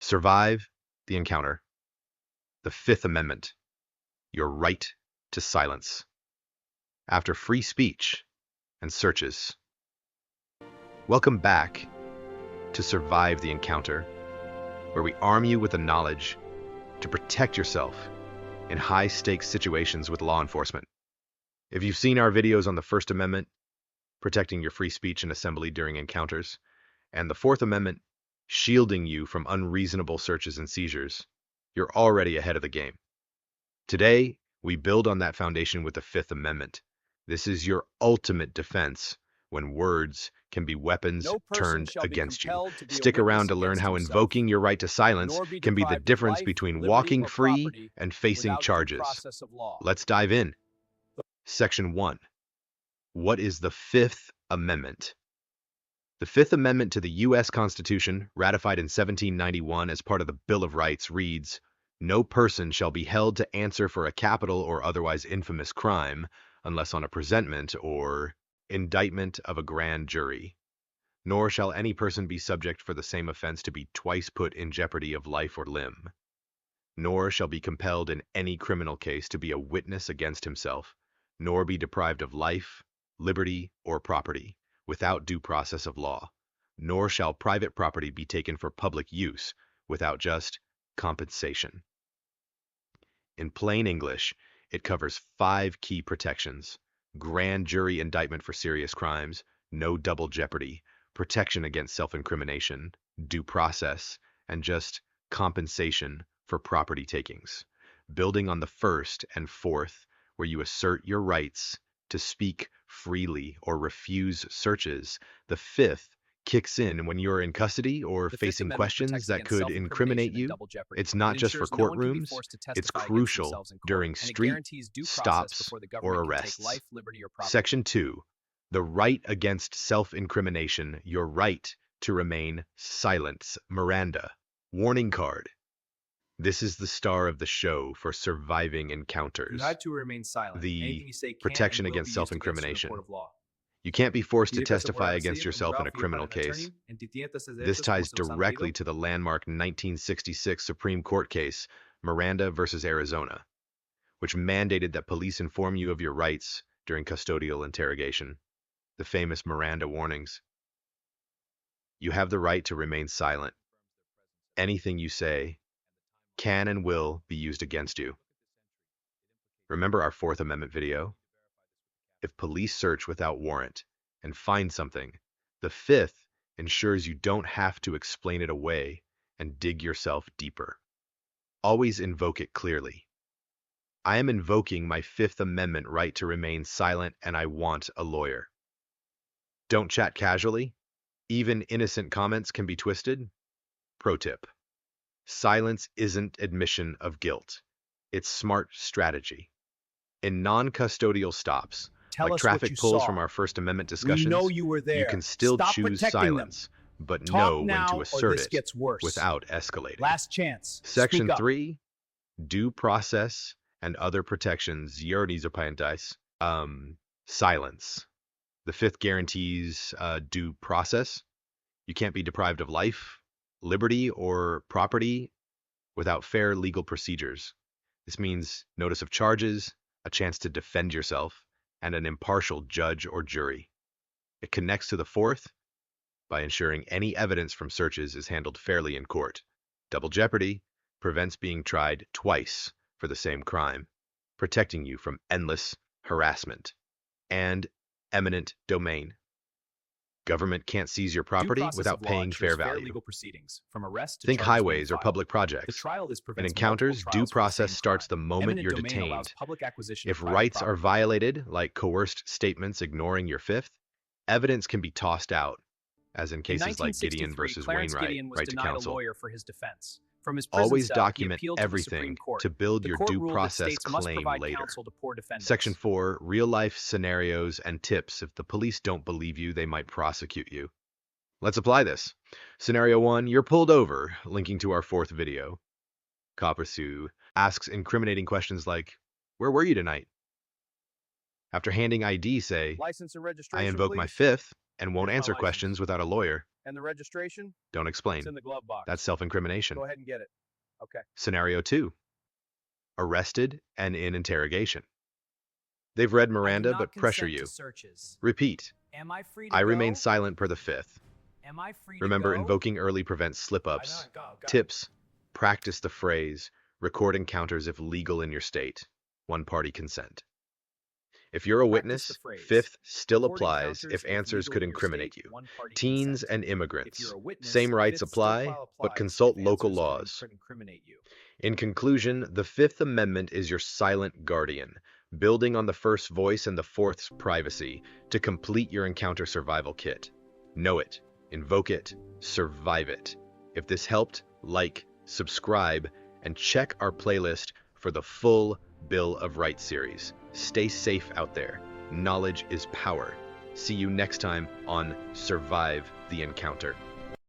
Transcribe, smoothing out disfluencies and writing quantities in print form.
Survive the encounter. The Fifth Amendment, your right to silence. After free speech and searches. Welcome back to Survive the Encounter, where we arm you with the knowledge to protect yourself in high-stakes situations with law enforcement. If you've seen our videos on the First Amendment, protecting your free speech and assembly during encounters, and the Fourth Amendment, shielding you from unreasonable searches and seizures, you're already ahead of the game. Today, we build on that foundation with the Fifth Amendment. This is your ultimate defense when words can be weapons turned against you. Stick around to learn how invoking your right to silence can be the difference between walking free and facing charges. Let's dive in. Section 1. What is the Fifth Amendment? The Fifth Amendment to the U.S. Constitution, ratified in 1791 as part of the Bill of Rights, reads, "No person shall be held to answer for a capital or otherwise infamous crime, unless on a presentment or indictment of a grand jury. Nor shall any person be subject for the same offense to be twice put in jeopardy of life or limb. Nor shall be compelled in any criminal case to be a witness against himself, nor be deprived of life, liberty, or property, without due process of law. Nor shall private property be taken for public use, without just compensation." In plain English, it covers 5 key protections: grand jury indictment for serious crimes, no double jeopardy, protection against self-incrimination, due process, and just compensation for property takings. Building on the first and fourth, where you assert your rights to speak freely or refuse searches, the fifth kicks in when you're in custody or facing questions that could incriminate you. It's not just for courtrooms, it's crucial during street stops or arrests. Section 2. The right against self-incrimination, your right to remain silent. Miranda. Warning card. This is the star of the show for surviving encounters. You have to remain silent. The Anything you say can protection and will against be used against you in a self-incrimination. court of law. You can't be forced to Pide que se testify pueda against decir yourself in a abogado, criminal firmar un case. attorney, entiende estos This derechos ties como se los han directly leído. to the landmark 1966 Supreme Court case, Miranda versus Arizona, which mandated that police inform you of your rights during custodial interrogation. The famous Miranda warnings. You have the right to remain silent. Anything you say can and will be used against you. Remember our Fourth Amendment video? If police search without warrant and find something, the Fifth ensures you don't have to explain it away and dig yourself deeper. Always invoke it clearly. I am invoking my Fifth Amendment right to remain silent, and I want a lawyer. Don't chat casually. Even innocent comments can be twisted. Pro tip. Silence isn't admission of guilt. It's smart strategy. In non-custodial stops, Tell like us what traffic you pulls saw. from our First Amendment We discussions, know you were there. you can still Stop choose protecting silence, but Talk know when now to or assert this it gets worse. without escalating. Last chance. Section Speak up. 3, due process and other protections. Silence. The Fifth guarantees due process. You can't be deprived of life, liberty, or property without fair legal procedures. This means notice of charges, a chance to defend yourself, and an impartial judge or jury. It connects to the Fourth by ensuring any evidence from searches is handled fairly in court. Double jeopardy prevents being tried twice for the same crime, protecting you from endless harassment. And eminent domain. Government can't seize your property without paying fair value. Legal proceedings, from arrest to Think charges being highways or filed. public The projects. trial is In prevents encounters, multiple due trials for the process same starts crime. the moment Eminent you're domain allows detained. public acquisition If of private rights are property. violated, like coerced statements ignoring your Fifth, evidence can be tossed out, as in cases like Gideon versus Clarence Wainwright, Gideon was right to denied a counsel. lawyer for his defense. From his prison Always cell, he document appealed to the Supreme everything Court. to build The your court due ruled that process states must claim provide later. counsel to poor defendants. Section 4, real-life scenarios and tips. If the police don't believe you, they might prosecute you. Let's apply this. Scenario 1, you're pulled over, linking to our fourth video. Copper Sue asks incriminating questions like, "Where were you tonight?" After handing ID, say, License and "I registration, invoke my please. Fifth and won't Here's my answer license. questions without a lawyer." And the registration? Don't explain. It's in the glove box. That's self-incrimination. Go ahead and get it. Okay. Scenario 2. Arrested and in interrogation. They've read Miranda but pressure you. Searches. Repeat. Am I free to I go? remain silent per the fifth. Am I free Remember, to go? invoking early prevents slip-ups. Go. Tips. Practice the phrase, record encounters if legal in your state. One-party consent. If you're a witness, the phrase. fifth still Record applies encounters if answers legal could in your incriminate state, you. one-party Teens consent. and If immigrants. you're a witness, Same rights fifth still apply, but applies consult if local answers laws. could incriminate you. In conclusion, the Fifth Amendment is your silent guardian, building on the first voice and the fourth's privacy to complete your encounter survival kit. Know it, invoke it, survive it. If this helped, like, subscribe, and check our playlist for the full Bill of Rights series. Stay safe out there. Knowledge is power. See you next time on Survive the Encounter.